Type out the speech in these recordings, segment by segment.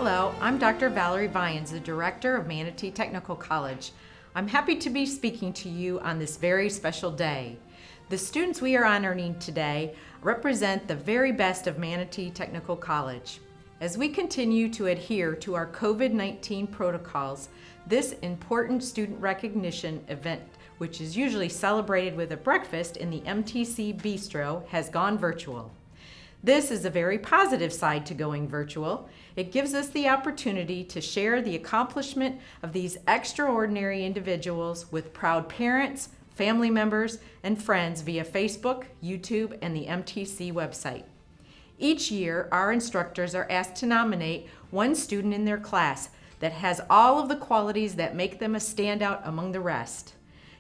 Hello, I'm Dr. Valerie Vyans, the Director of Manatee Technical College. I'm happy to be speaking to you on this very special day. The students we are honoring today represent the very best of Manatee Technical College. As we continue to adhere to our COVID-19 protocols, this important student recognition event, which is usually celebrated with a breakfast in the MTC Bistro, has gone virtual. This is a very positive side to going virtual. It gives us the opportunity to share the accomplishment of these extraordinary individuals with proud parents, family members, and friends via Facebook, YouTube, and the MTC website. Each year, our instructors are asked to nominate one student in their class that has all of the qualities that make them a standout among the rest.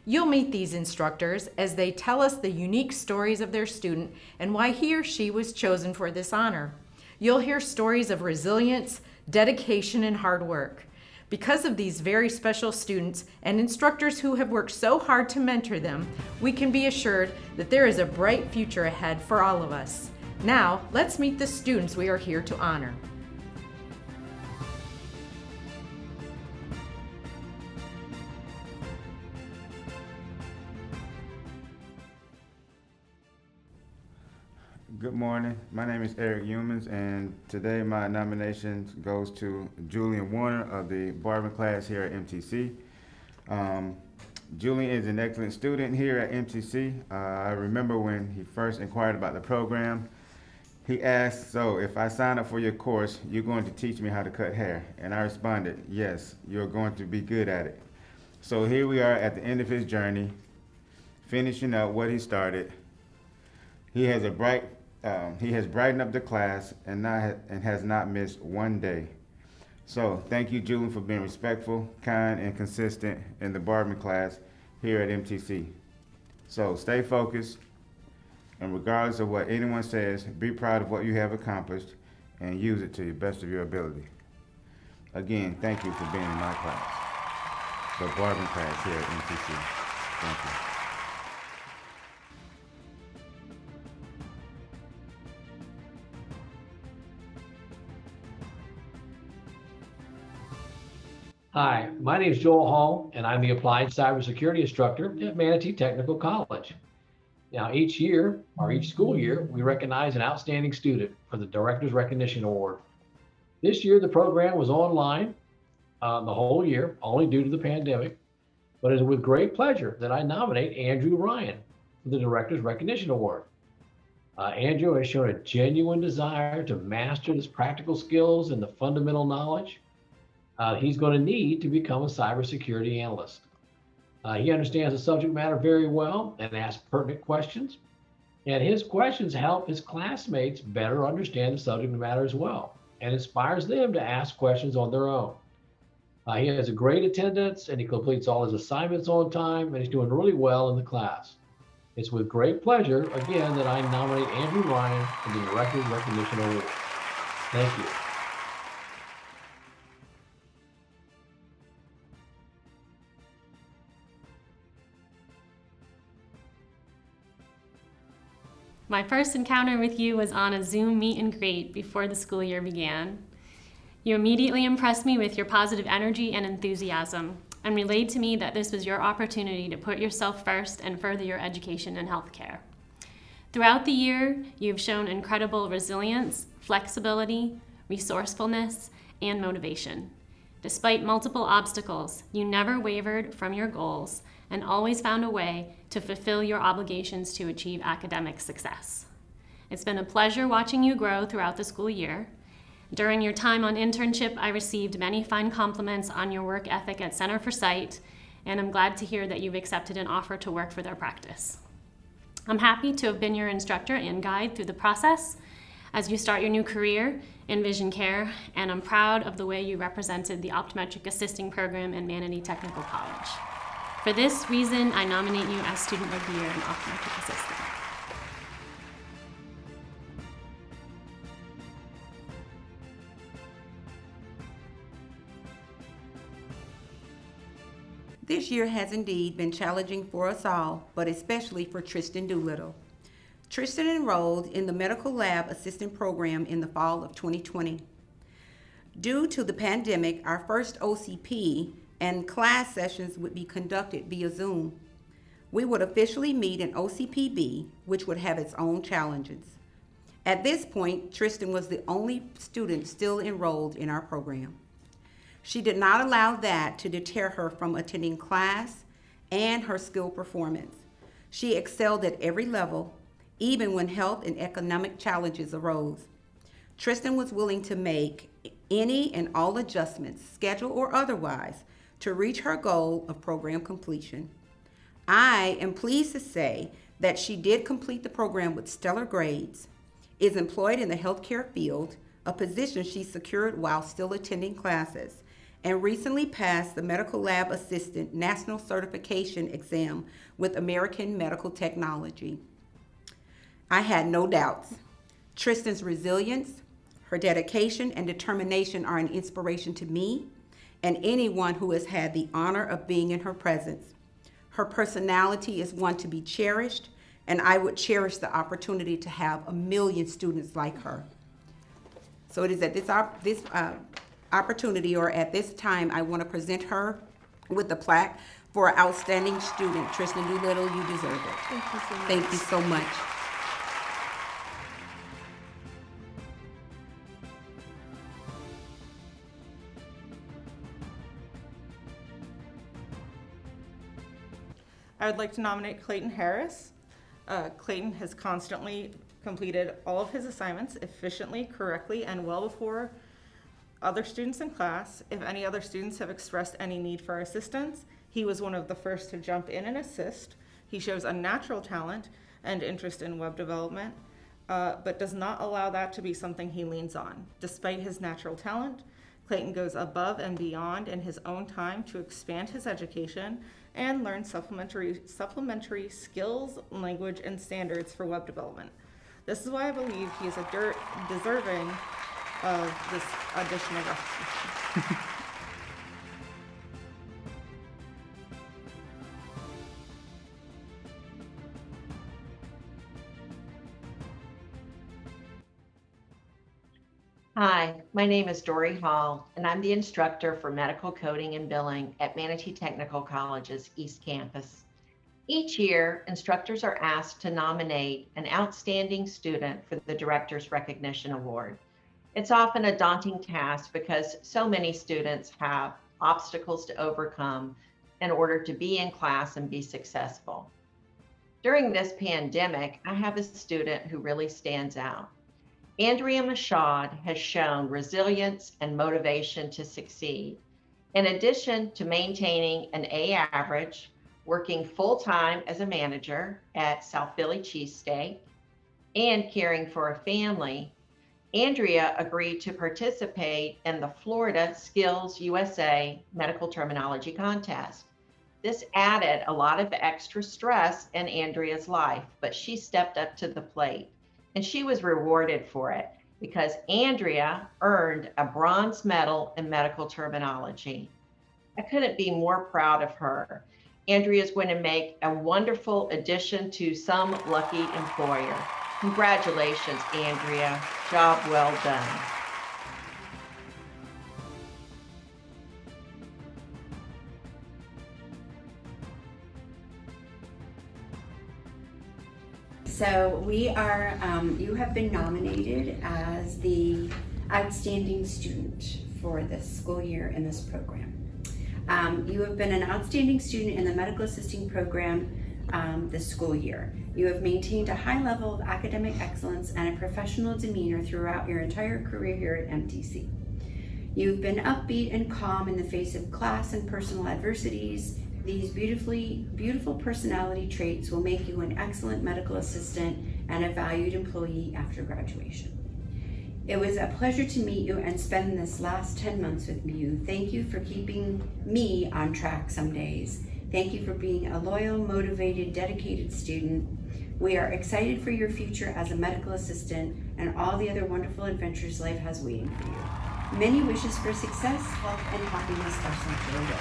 You'll meet these instructors as they tell us the unique stories of their student and why he or she was chosen for this honor. You'll hear stories of resilience, dedication, and hard work. Because of these very special students and instructors who have worked so hard to mentor them, we can be assured that there is a bright future ahead for all of us. Now, let's meet the students we are here to honor. Good morning. My name is Eric Humans, and today my nomination goes to Julian Warner of the Barber class here at MTC. Julian is an excellent student here at MTC. I remember when he first inquired about the program, he asked, "So if I sign up for your course, you're going to teach me how to cut hair?" And I responded, "Yes, you're going to be good at it." So here we are at the end of his journey, finishing up what he started. He has brightened up the class and has not missed one day. So thank you, Julian, for being respectful, kind, and consistent in the barbering class here at MTC. So stay focused, and regardless of what anyone says, be proud of what you have accomplished and use it to the best of your ability. Again, thank you for being in my class, the barbering class here at MTC. Thank you. Hi, my name is Joel Hall, and I'm the Applied Cybersecurity Instructor at Manatee Technical College. Now, each year, or each school year, we recognize an outstanding student for the Director's Recognition Award. This year, the program was online the whole year, only due to the pandemic, but it is with great pleasure that I nominate Andrew Ryan for the Director's Recognition Award. Andrew has shown a genuine desire to master his practical skills and the fundamental knowledge he's going to need to become a cybersecurity analyst. He understands the subject matter very well and asks pertinent questions. And his questions help his classmates better understand the subject matter as well and inspires them to ask questions on their own. He has a great attendance and he completes all his assignments on time and he's doing really well in the class. It's with great pleasure, again, that I nominate Andrew Ryan for the Director's Recognition Award. Thank you. My first encounter with you was on a Zoom meet and greet before the school year began. You immediately impressed me with your positive energy and enthusiasm and relayed to me that this was your opportunity to put yourself first and further your education in healthcare. Throughout the year, you've shown incredible resilience, flexibility, resourcefulness, and motivation. Despite multiple obstacles, you never wavered from your goals and always found a way to fulfill your obligations to achieve academic success. It's been a pleasure watching you grow throughout the school year. During your time on internship, I received many fine compliments on your work ethic at Center for Sight, and I'm glad to hear that you've accepted an offer to work for their practice. I'm happy to have been your instructor and guide through the process as you start your new career in vision care, and I'm proud of the way you represented the optometric assisting program in Manatee Technical College. For this reason, I nominate you as Student of the Year in Optometric Assistant. This year has indeed been challenging for us all, but especially for Tristan Doolittle. Tristan enrolled in the Medical Lab Assistant Program in the fall of 2020. Due to the pandemic, our first OCP and class sessions would be conducted via Zoom. We would officially meet in OCPB, which would have its own challenges. At this point, Tristan was the only student still enrolled in our program. She did not allow that to deter her from attending class and her skill performance. She excelled at every level, even when health and economic challenges arose. Tristan was willing to make any and all adjustments, schedule or otherwise, to reach her goal of program completion. I am pleased to say that she did complete the program with stellar grades, is employed in the healthcare field, a position she secured while still attending classes, and recently passed the Medical Lab Assistant National Certification Exam with American Medical Technology. I had no doubts. Tristan's resilience, her dedication, and determination are an inspiration to me and anyone who has had the honor of being in her presence. Her personality is one to be cherished, and I would cherish the opportunity to have 1 million students like her. So it is at this opportunity, or at this time, I want to present her with the plaque for outstanding student. Tristan Doolittle, you deserve it. Thank you so much. Thank you so much. I would like to nominate Clayton Harris. Clayton has constantly completed all of his assignments efficiently, correctly, and well before other students in class. If any other students have expressed any need for assistance, he was one of the first to jump in and assist. He shows a natural talent and interest in web development, but does not allow that to be something he leans on. Despite his natural talent, Clayton goes above and beyond in his own time to expand his education and learn supplementary skills, language, and standards for web development. This is why I believe he is deserving of this additional recognition. Hi, my name is Dory Hall, and I'm the instructor for medical coding and billing at Manatee Technical College's East Campus. Each year, instructors are asked to nominate an outstanding student for the Director's Recognition Award. It's often a daunting task because so many students have obstacles to overcome in order to be in class and be successful. During this pandemic, I have a student who really stands out. Andrea Mashad has shown resilience and motivation to succeed. In addition to maintaining an A average, working full-time as a manager at South Philly Cheesesteak, and caring for a family, Andrea agreed to participate in the Florida Skills USA Medical Terminology Contest. This added a lot of extra stress in Andrea's life, but she stepped up to the plate. And she was rewarded for it because Andrea earned a bronze medal in medical terminology. I couldn't be more proud of her. Andrea is going to make a wonderful addition to some lucky employer. Congratulations, Andrea. Job well done. So we are, you have been nominated as the outstanding student for this school year in this program. You have been an outstanding student in the medical assisting program this school year. You have maintained a high level of academic excellence and a professional demeanor throughout your entire career here at MTC. You've been upbeat and calm in the face of class and personal adversities. These beautiful personality traits will make you an excellent medical assistant and a valued employee after graduation. It was a pleasure to meet you and spend this last 10 months with you. Thank you for keeping me on track some days. Thank you for being a loyal, motivated, dedicated student. We are excited for your future as a medical assistant and all the other wonderful adventures life has waiting for you. Many wishes for success, health, and happiness are sent your way.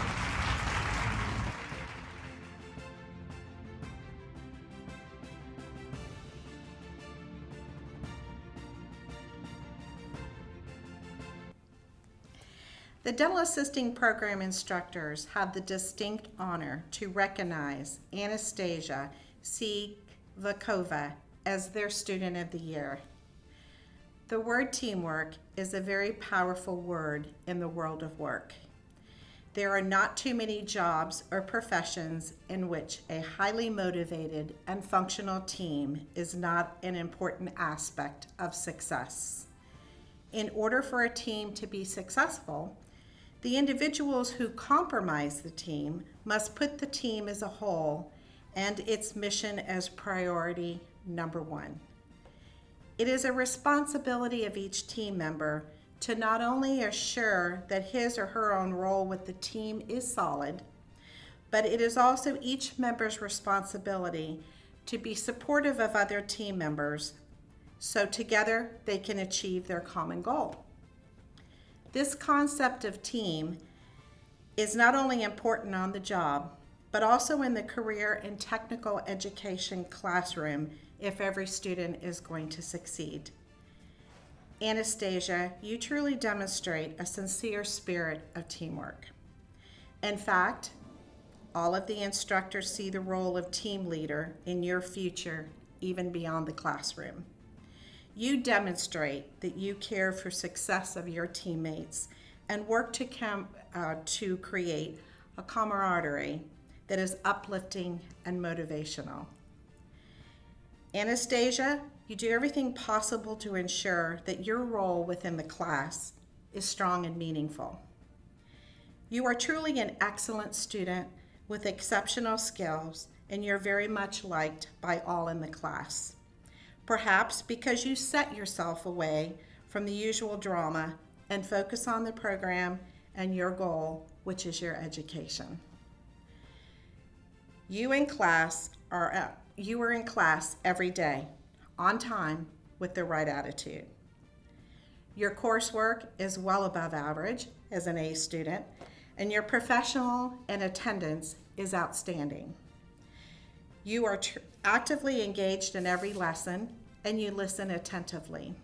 The dental assisting program instructors have the distinct honor to recognize Anastasia Sivakova as their Student of the Year. The word teamwork is a very powerful word in the world of work. There are not too many jobs or professions in which a highly motivated and functional team is not an important aspect of success. In order for a team to be successful, the individuals who comprise the team must put the team as a whole and its mission as priority number one. It is a responsibility of each team member to not only assure that his or her own role with the team is solid, but it is also each member's responsibility to be supportive of other team members so together they can achieve their common goal. This concept of team is not only important on the job, but also in the career and technical education classroom if every student is going to succeed. Anastasia, you truly demonstrate a sincere spirit of teamwork. In fact, all of the instructors see the role of team leader in your future, even beyond the classroom. You demonstrate that you care for success of your teammates and work to create a camaraderie that is uplifting and motivational. Anastasia, you do everything possible to ensure that your role within the class is strong and meaningful. You are truly an excellent student with exceptional skills, and you're very much liked by all in the class. Perhaps because you set yourself away from the usual drama and focus on the program and your goal, which is your education. You are in class every day, on time, with the right attitude. Your coursework is well above average as an A student, and your professional and attendance is outstanding. You are actively engaged in every lesson, and you listen attentively,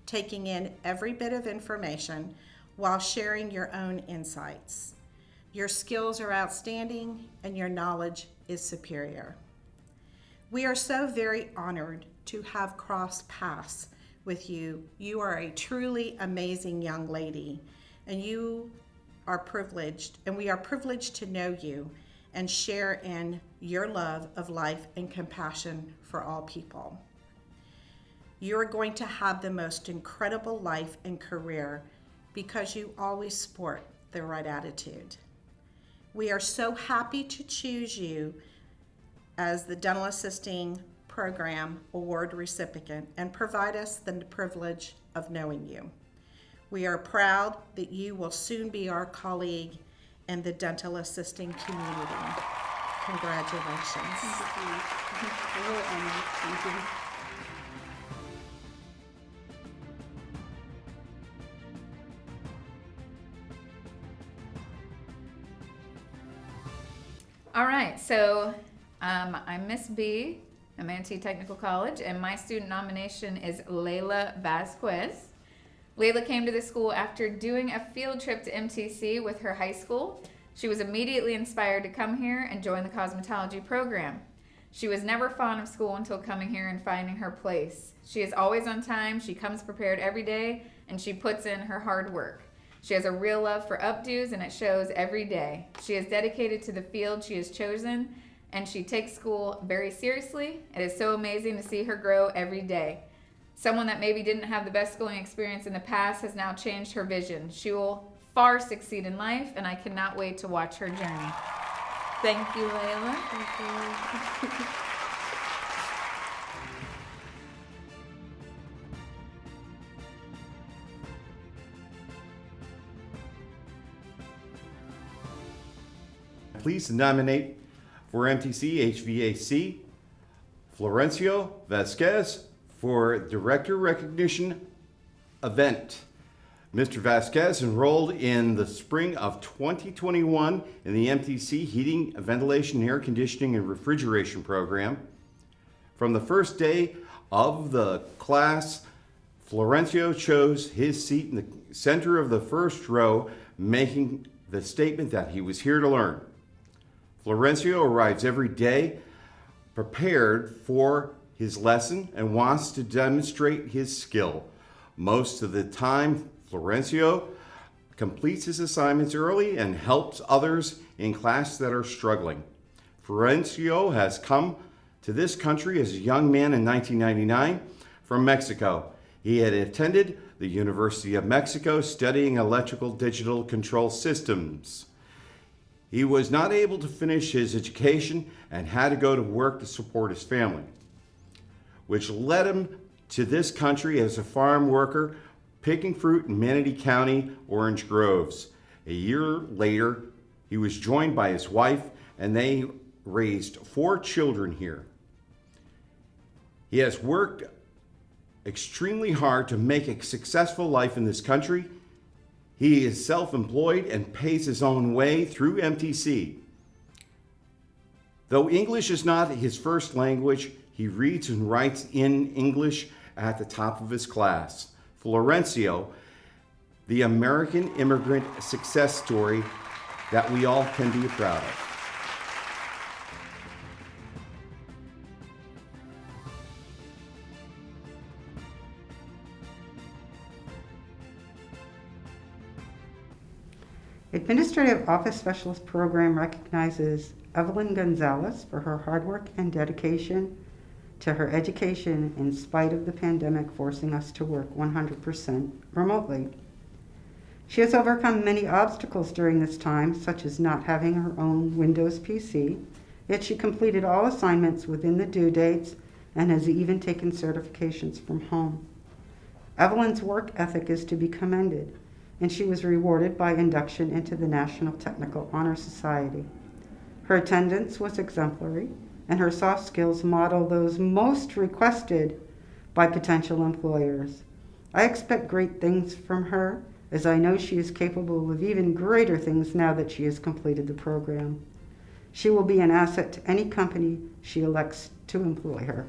taking in every bit of information while sharing your own insights. Your skills are outstanding, and your knowledge is superior. We are so very honored to have crossed paths with you. You are a truly amazing young lady, and we are privileged to know you and share in your love of life and compassion for all people. You are going to have the most incredible life and career because you always sport the right attitude. We are so happy to choose you as the Dental Assisting Program Award recipient and provide us the privilege of knowing you. We are proud that you will soon be our colleague in the dental assisting community. Congratulations. Thank you. I'm really honored. Thank you. All right, so I'm Miss B, I'm MTC Technical College, and my student nomination is Layla Vasquez. Layla came to the school after doing a field trip to MTC with her high school. She was immediately inspired to come here and join the cosmetology program. She was never fond of school until coming here and finding her place. She is always on time, she comes prepared every day, and she puts in her hard work. She has a real love for updos, and it shows every day. She is dedicated to the field she has chosen, and she takes school very seriously. It is so amazing to see her grow every day. Someone that maybe didn't have the best schooling experience in the past has now changed her vision. She will far succeed in life, and I cannot wait to watch her journey. Thank you, Layla. Thank you. Pleased to nominate for MTC HVAC Florencio Vasquez for Director Recognition Event. Mr. Vasquez enrolled in the spring of 2021 in the MTC Heating, Ventilation, Air Conditioning, and Refrigeration program. From the first day of the class, Florencio chose his seat in the center of the first row making the statement that he was here to learn. Florencio arrives every day prepared for his lesson and wants to demonstrate his skill. Most of the time, Florencio completes his assignments early and helps others in class that are struggling. Florencio has come to this country as a young man in 1999 from Mexico. He had attended the University of Mexico studying electrical digital control systems. He was not able to finish his education and had to go to work to support his family, which led him to this country as a farm worker, picking fruit in Manatee County, Orange Groves. A year later, he was joined by his wife, and they raised 4 children here. He has worked extremely hard to make a successful life in this country. He is self-employed and pays his own way through MTC. Though English is not his first language, he reads and writes in English at the top of his class. Florencio, the American immigrant success story that we all can be proud of. Administrative Office Specialist Program recognizes Evelyn Gonzalez for her hard work and dedication to her education in spite of the pandemic forcing us to work 100% remotely. She has overcome many obstacles during this time, such as not having her own Windows PC, yet she completed all assignments within the due dates and has even taken certifications from home. Evelyn's work ethic is to be commended, and she was rewarded by induction into the National Technical Honor Society. Her attendance was exemplary, and her soft skills model those most requested by potential employers. I expect great things from her, as I know she is capable of even greater things now that she has completed the program. She will be an asset to any company she elects to employ her.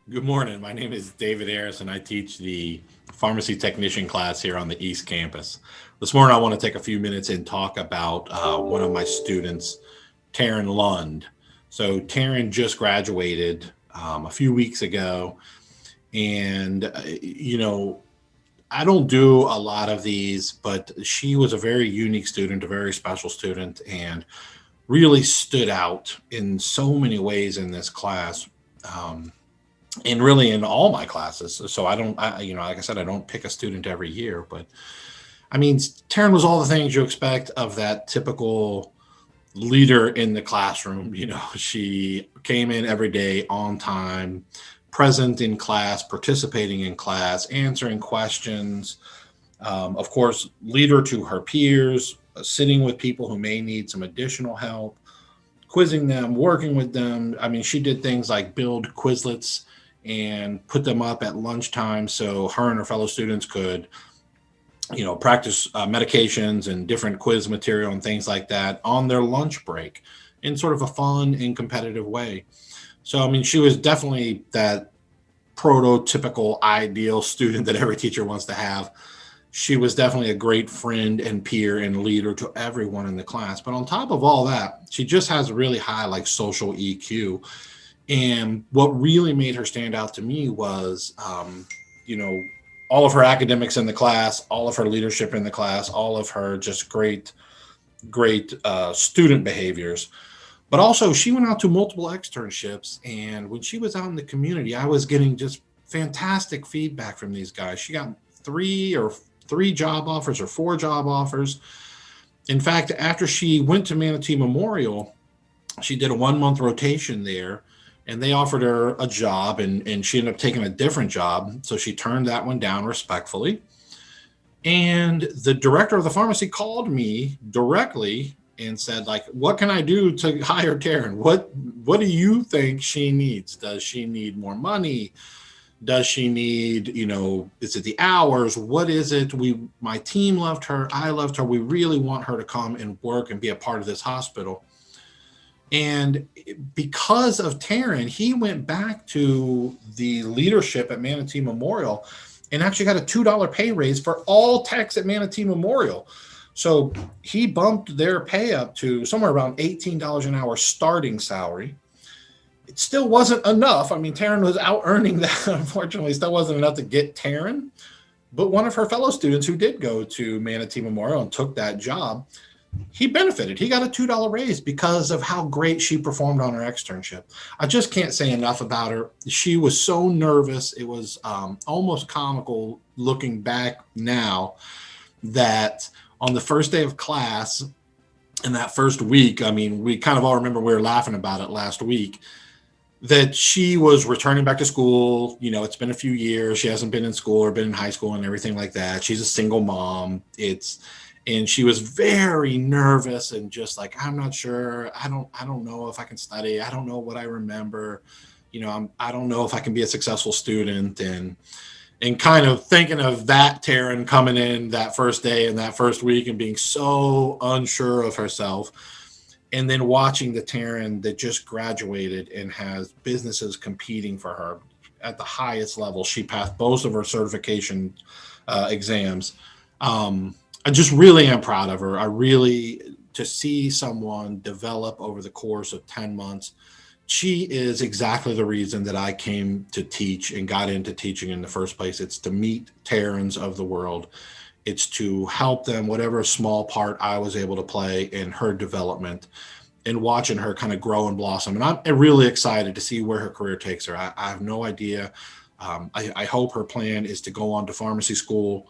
Good morning. My name is David Harris, and I teach the pharmacy technician class here on the East Campus. This morning, I want to take a few minutes and talk about one of my students, Taryn Lund. So Taryn just graduated a few weeks ago, and I don't do a lot of these, but she was a very unique student, a very special student, and really stood out in so many ways in this class. And really in all my classes. So like I said, I don't pick a student every year, but I mean, Taryn was all the things you expect of that typical leader in the classroom. She came in every day on time, present in class, participating in class, answering questions. Of course, leader to her peers, sitting with people who may need some additional help, quizzing them, working with them. I mean, she did things like build Quizlets and put them up at lunchtime so her and her fellow students could, practice medications and different quiz material and things like that on their lunch break in sort of a fun and competitive way. So, I mean, she was definitely that prototypical ideal student that every teacher wants to have. She was definitely a great friend and peer and leader to everyone in the class. But on top of all that, she just has really high social EQ. And what really made her stand out to me was, all of her academics in the class, all of her leadership in the class, all of her just great student behaviors. But also she went out to multiple externships. And when she was out in the community, I was getting just fantastic feedback from these guys. She got 3 job offers or 4 job offers. In fact, after she went to Manatee Memorial, she did a 1-month rotation there. And they offered her a job, and she ended up taking a different job. So she turned that one down respectfully. And the director of the pharmacy called me directly and said, what can I do to hire Taryn? What do you think she needs? Does she need more money? Does she need, is it the hours? What is it? My team loved her. I loved her. We really want her to come and work and be a part of this hospital. And because of Taryn, he went back to the leadership at Manatee Memorial and actually got a $2 pay raise for all techs at Manatee Memorial. So he bumped their pay up to somewhere around $18 an hour starting salary. It still wasn't enough. I mean, Taryn was out earning that. Unfortunately, still wasn't enough to get Taryn. But one of her fellow students who did go to Manatee Memorial and took that job, he benefited. He got a $2 raise because of how great she performed on her externship. I just can't say enough about her. She was so nervous. It was almost comical looking back now that on the first day of class in that first week, I mean, we kind of all remember we were laughing about it last week, that she was returning back to school. It's been a few years. She hasn't been in school or been in high school and everything like that. She's a single mom. And she was very nervous and just like, I'm not sure. I don't know if I can study. I don't know what I remember. I don't know if I can be a successful student. And kind of thinking of that Taryn coming in that first day and that first week and being so unsure of herself. And then watching the Taryn that just graduated and has businesses competing for her at the highest level. She passed both of her certification exams. I just really am proud of her. To see someone develop over the course of 10 months, she is exactly the reason that I came to teach and got into teaching in the first place. It's to meet Taryn's of the world. It's to help them, whatever small part I was able to play in her development and watching her kind of grow and blossom. And I'm really excited to see where her career takes her. I have no idea. I hope her plan is to go on to pharmacy school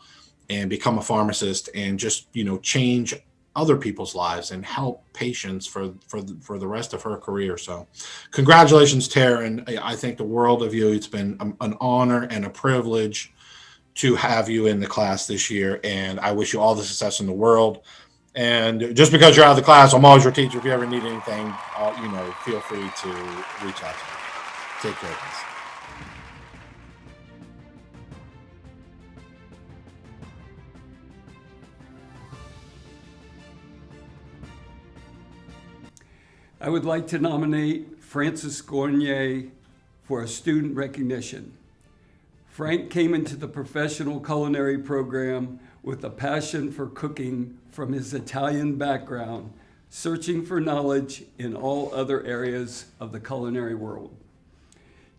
and become a pharmacist and just, change other people's lives and help patients for the rest of her career. So congratulations, Taryn. I think the world of you. It's been an honor and a privilege to have you in the class this year. And I wish you all the success in the world. And just because you're out of the class, I'm always your teacher. If you ever need anything, feel free to reach out to me. Take care, guys. I would like to nominate Francis Gournier for a student recognition. Frank came into the professional culinary program with a passion for cooking from his Italian background, searching for knowledge in all other areas of the culinary world.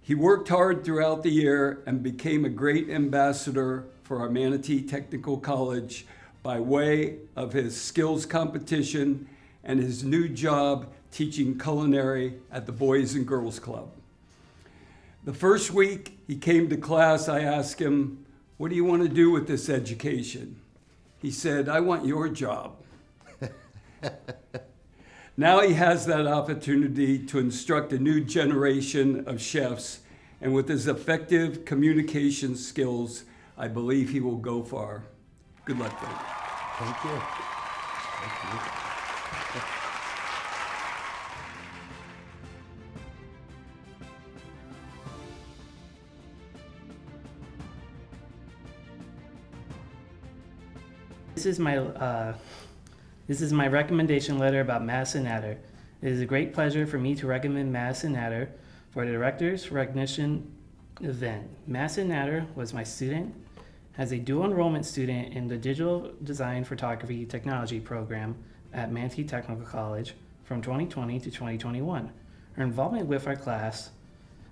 He worked hard throughout the year and became a great ambassador for our Manatee Technical College by way of his skills competition and his new job teaching culinary at the Boys and Girls Club. The first week he came to class, I asked him, "What do you want to do with this education?" He said, "I want your job." Now he has that opportunity to instruct a new generation of chefs, and with his effective communication skills, I believe he will go far. Good luck, Frank. Thank you. Thank you. This is my recommendation letter about Madison Natter. It is a great pleasure for me to recommend Madison Natter for the Director's Recognition event. Madison Natter was my student, as a dual enrollment student in the Digital Design Photography Technology program at Manatee Technical College from 2020 to 2021. Her involvement with our class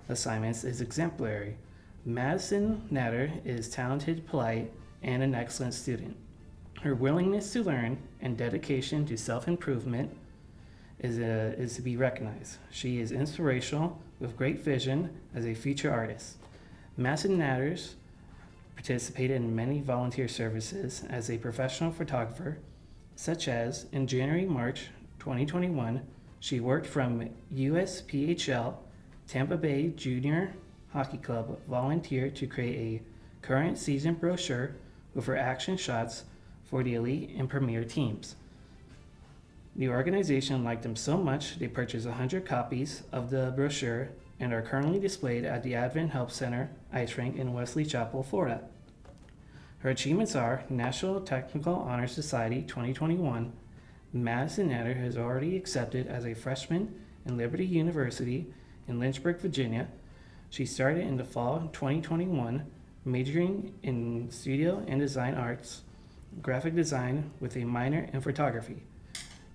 assignments is exemplary. Madison Natter is talented, polite, and an excellent student. Her willingness to learn and dedication to self-improvement is to be recognized. She is inspirational with great vision as a future artist. Madison Natters participated in many volunteer services as a professional photographer, such as in January-March 2021, she worked from USPHL Tampa Bay Junior Hockey Club, volunteered to create a current season brochure with her action shots for the elite and premier teams. The organization liked them so much they purchased 100 copies of the brochure and are currently displayed at the Advent Help Center Ice Rink in Wesley Chapel, Florida. Her achievements are National Technical Honor Society 2021. Madison Natter has already accepted as a freshman in Liberty University in Lynchburg, Virginia. She started in the fall 2021, majoring in studio and design arts, graphic design with a minor in photography.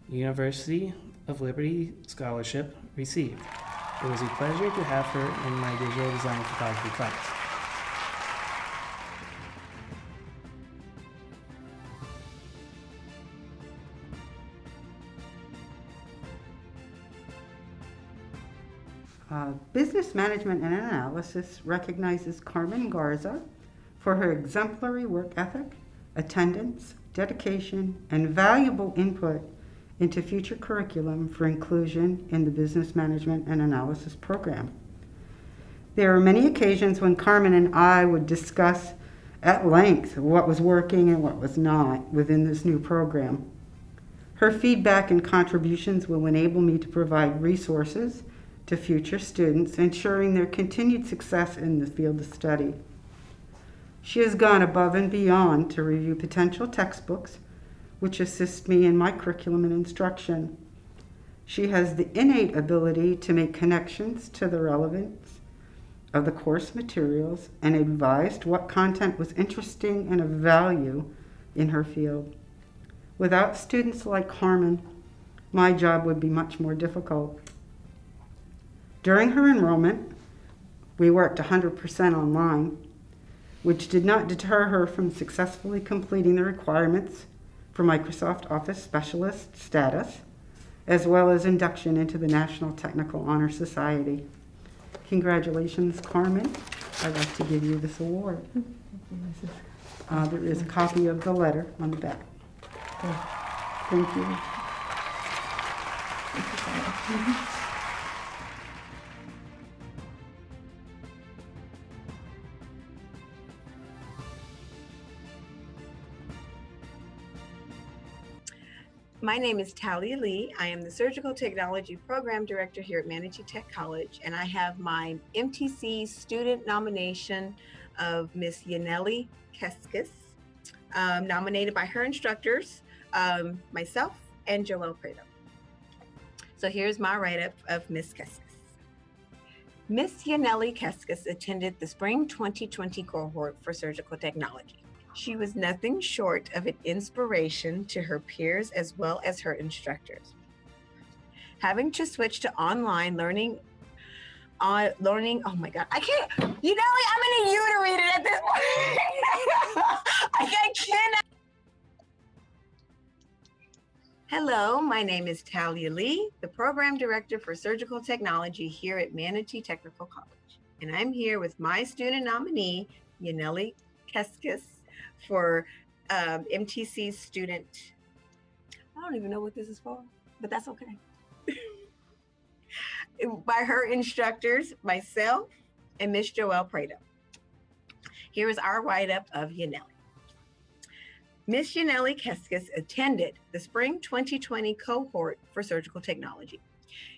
University of Liberty Scholarship received. It was a pleasure to have her in my digital design photography class. Business Management and Analysis recognizes Carmen Garza for her exemplary work ethic, attendance, dedication, and valuable input into future curriculum for inclusion in the Business Management and Analysis program. There are many occasions when Carmen and I would discuss at length what was working and what was not within this new program. Her feedback and contributions will enable me to provide resources to future students, ensuring their continued success in the field of study. She has gone above and beyond to review potential textbooks, which assist me in my curriculum and instruction. She has the innate ability to make connections to the relevance of the course materials and advised what content was interesting and of value in her field. Without students like Carmen, my job would be much more difficult. During her enrollment, we worked 100% online, which did not deter her from successfully completing the requirements for Microsoft Office Specialist status, as well as induction into the National Technical Honor Society. Congratulations, Carmen. I'd like to give you this award. There is a copy of the letter on the back. Thank you. My name is Tally Lee. I am the Surgical Technology Program Director here at Manatee Tech College, and I have my MTC student nomination of Miss Yaneli Keskis, nominated by her instructors, myself, and Joelle Prado. So here's my write-up of Miss Keskis. Miss Yaneli Keskis attended the Spring 2020 cohort for Surgical Technology. She was nothing short of an inspiration to her peers as well as her instructors. Having to switch to online learning, oh my God, I can't, I'm gonna need you to read it at this point. I cannot. Hello, my name is Talia Lee, the Program Director for Surgical Technology here at Manatee Technical College. And I'm here with my student nominee, Yaneli Keskis, for MTC student. I don't even know what this is for, but that's okay. By her instructors, myself, and Miss Joelle Prado. Here is our write-up of Yaneli. Miss Yaneli Keskis attended the Spring 2020 cohort for Surgical Technology.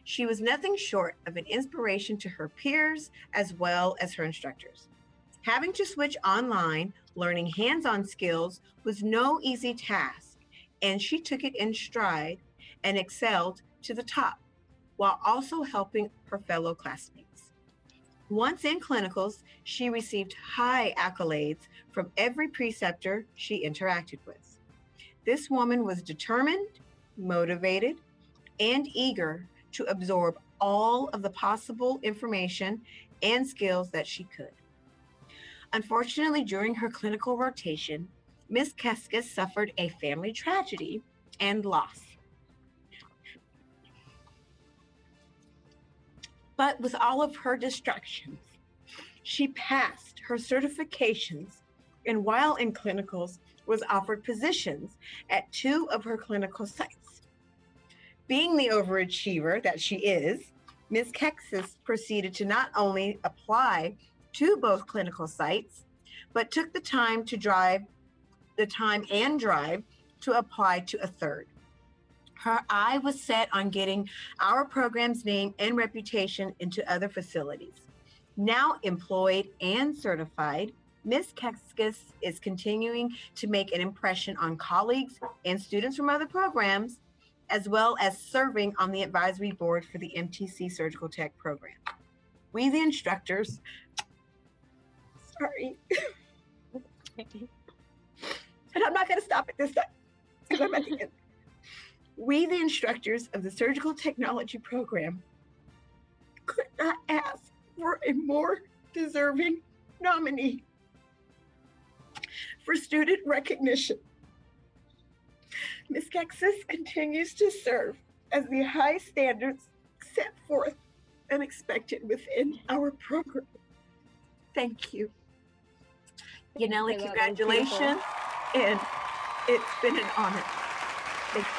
She was nothing short of an inspiration to her peers as well as her instructors. Having to switch online, learning hands-on skills was no easy task, and she took it in stride and excelled to the top, while also helping her fellow classmates. Once in clinicals, she received high accolades from every preceptor she interacted with. This woman was determined, motivated, and eager to absorb all of the possible information and skills that she could. Unfortunately, during her clinical rotation, Ms. Keskis suffered a family tragedy and loss. But with all of her distractions, she passed her certifications, and while in clinicals, was offered positions at 2 of her clinical sites. Being the overachiever that she is, Ms. Keskis proceeded to not only apply to both clinical sites, but took the time to apply to a third. Her eye was set on getting our program's name and reputation into other facilities. Now employed and certified, Ms. Keskis is continuing to make an impression on colleagues and students from other programs, as well as serving on the advisory board for the MTC Surgical Tech program. We, the instructors, sorry, and I'm not going to stop it this time because I'm at the end. We, the instructors of the Surgical Technology program, could not ask for a more deserving nominee for student recognition. Ms. Keksis continues to serve as the high standards set forth and expected within our program. Thank you. Yaneli, congratulations, and it's been an honor. Thank you.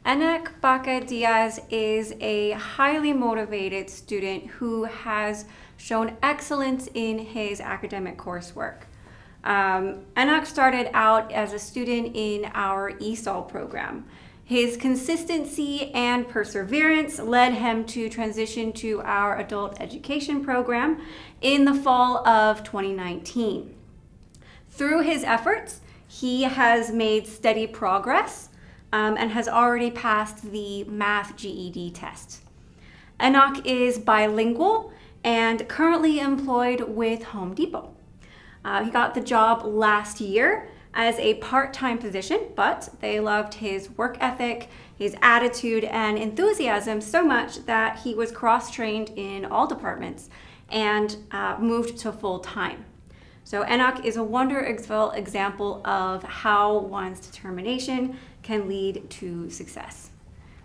Enek Baca Diaz is a highly motivated student who has shown excellence in his academic coursework. Enek started out as a student in our ESOL program. His consistency and perseverance led him to transition to our adult education program in the fall of 2019. Through his efforts, he has made steady progress and has already passed the math GED test. Enek is bilingual and currently employed with Home Depot. He got the job last year as a part-time position, but they loved his work ethic, his attitude, and enthusiasm so much that he was cross-trained in all departments and moved to full-time. So Enek is a wonderful example of how one's determination can lead to success.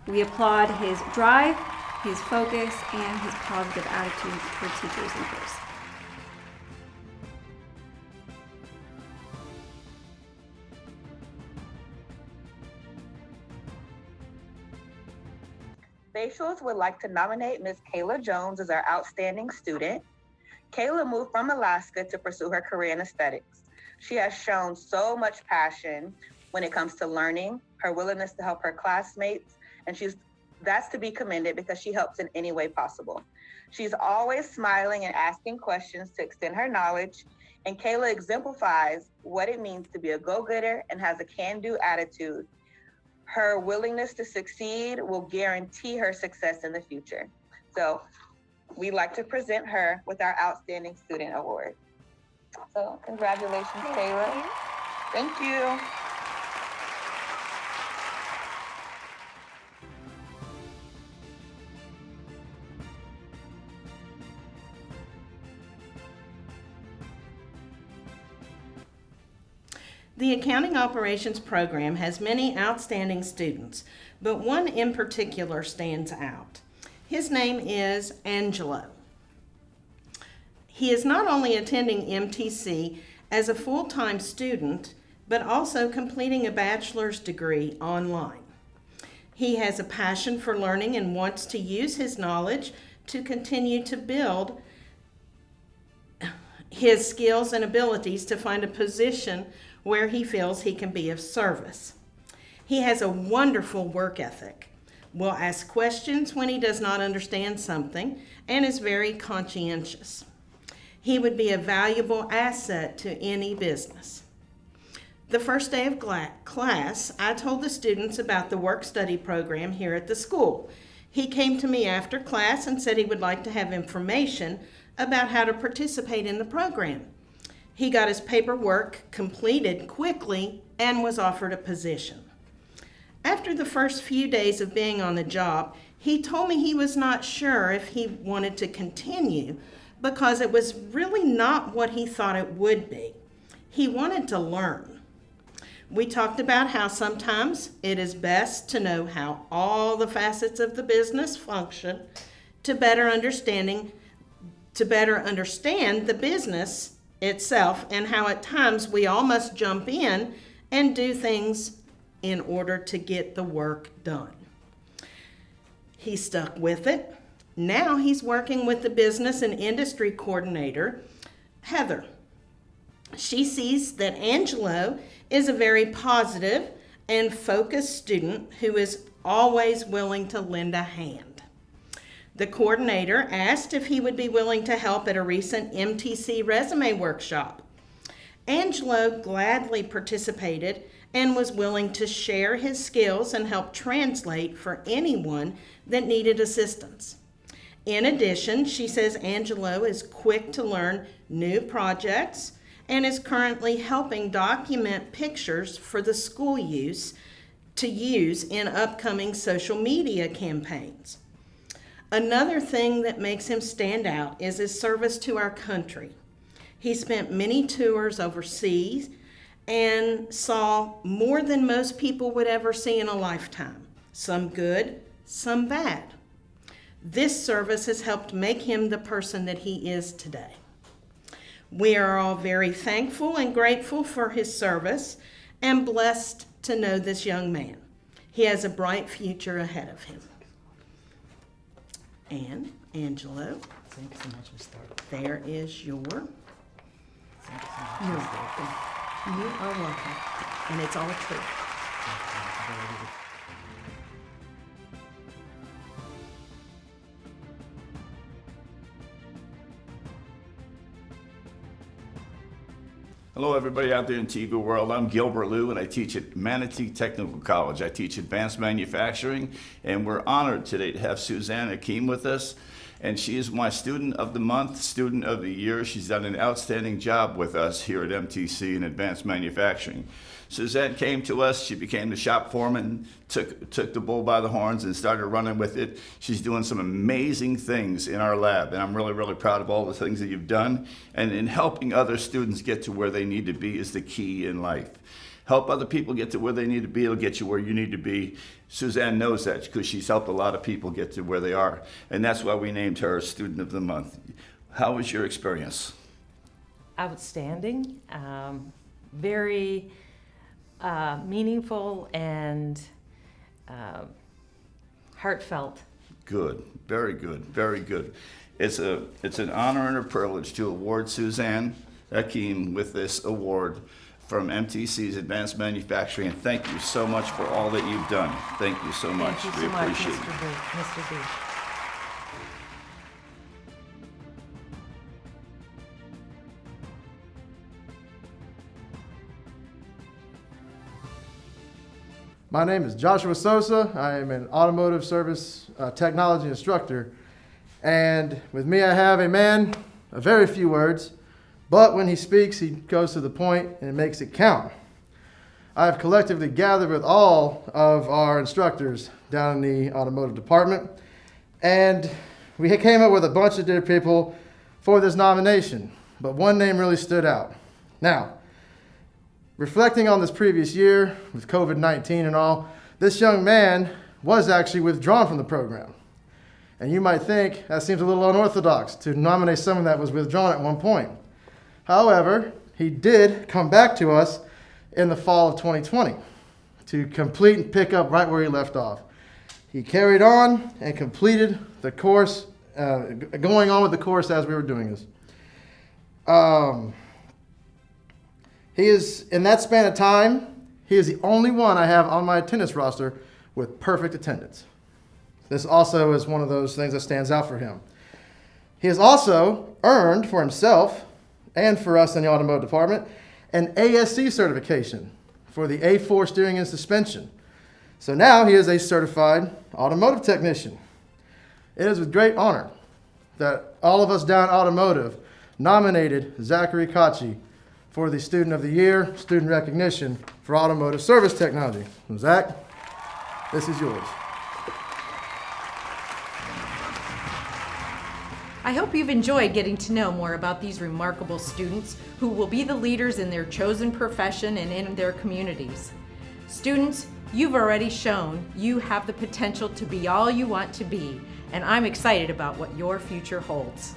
We applaud his drive, his focus, and his positive attitude for teachers and peers. Facials would like to nominate Ms. Kayla Jones as our outstanding student. Kayla moved from Alaska to pursue her career in aesthetics. She has shown so much passion when it comes to learning, her willingness to help her classmates, and that's to be commended because she helps in any way possible. She's always smiling and asking questions to extend her knowledge, and Kayla exemplifies what it means to be a go-getter and has a can-do attitude. Her willingness to succeed will guarantee her success in the future. So we'd like to present her with our Outstanding Student Award. So congratulations, Kayla. Thank you. The Accounting Operations program has many outstanding students, but one in particular stands out. His name is Angelo. He is not only attending MTC as a full-time student, but also completing a bachelor's degree online. He has a passion for learning and wants to use his knowledge to continue to build his skills and abilities to find a position where he feels he can be of service. He has a wonderful work ethic, will ask questions when he does not understand something, and is very conscientious. He would be a valuable asset to any business. The first day of class, I told the students about the work-study program here at the school. He came to me after class and said he would like to have information about how to participate in the program. He got his paperwork completed quickly and was offered a position. After the first few days of being on the job, he told me he was not sure if he wanted to continue because it was really not what he thought it would be. He wanted to learn. We talked about how sometimes it is best to know how all the facets of the business function to better understand the business itself, and how at times we all must jump in and do things in order to get the work done. He stuck with it, Now he's working with the business and industry coordinator, Heather. She sees that Angelo is a very positive and focused student who is always willing to lend a hand. The coordinator asked if he would be willing to help at a recent MTC resume workshop. Angelo gladly participated and was willing to share his skills and help translate for anyone that needed assistance. In addition, she says Angelo is quick to learn new projects and is currently helping document pictures for the school to use in upcoming social media campaigns. Another thing that makes him stand out is his service to our country. He spent many tours overseas and saw more than most people would ever see in a lifetime, some good, some bad. This service has helped make him the person that he is today. We are all very thankful and grateful for his service and blessed to know this young man. He has a bright future ahead of him. And Angelo, Thank you so much, Ms. Stark. there is your. Thank you so much, You're Ms. Stark. welcome. You are welcome. And it's all true. Hello, everybody out there in TV world. I'm Gilbert Liu, and I teach at Manatee Technical College. I teach advanced manufacturing, and we're honored today to have Suzanne Hakeem with us. And she is my student of the month, student of the year. She's done an outstanding job with us here at MTC in advanced manufacturing. Suzanne came to us, she became the shop foreman, took the bull by the horns and started running with it. She's doing some amazing things in our lab, and I'm really, really proud of all the things that you've done. And in helping other students get to where they need to be is the key in life. Help other people get to where they need to be, it'll get you where you need to be. Suzanne knows that because she's helped a lot of people get to where they are. And that's why we named her Student of the Month. How was your experience? Outstanding, very meaningful and heartfelt. Good, very good, very good. It's an honor and a privilege to award Suzanne Hakeem with this award from MTC's Advanced Manufacturing, and thank you so much for all that you've done. Thank you so much. Thank you We so much, appreciate it. Mr. B. My name is Joshua Sosa. I am an automotive service technology instructor. And with me, I have a man of very few words, but when he speaks, he goes to the point and makes it count. I have collectively gathered with all of our instructors down in the automotive department, and we came up with a bunch of different people for this nomination, but one name really stood out. Now, reflecting on this previous year with COVID-19 and all, this young man was actually withdrawn from the program. And you might think that seems a little unorthodox to nominate someone that was withdrawn at one point. However, he did come back to us in the fall of 2020 to complete and pick up right where he left off. He carried on and completed the course, going on with the course as we were doing this. He is, in that span of time, he is the only one I have on my attendance roster with perfect attendance. This also is one of those things that stands out for him. He has also earned for himself and for us in the automotive department an ASC certification for the A4 steering and suspension. So now he is a certified automotive technician. It is with great honor that all of us down automotive nominated Zachary Kachi for the Student of the Year, Student Recognition for Automotive Service Technology. So Zach, this is yours. I hope you've enjoyed getting to know more about these remarkable students who will be the leaders in their chosen profession and in their communities. Students, you've already shown you have the potential to be all you want to be, and I'm excited about what your future holds.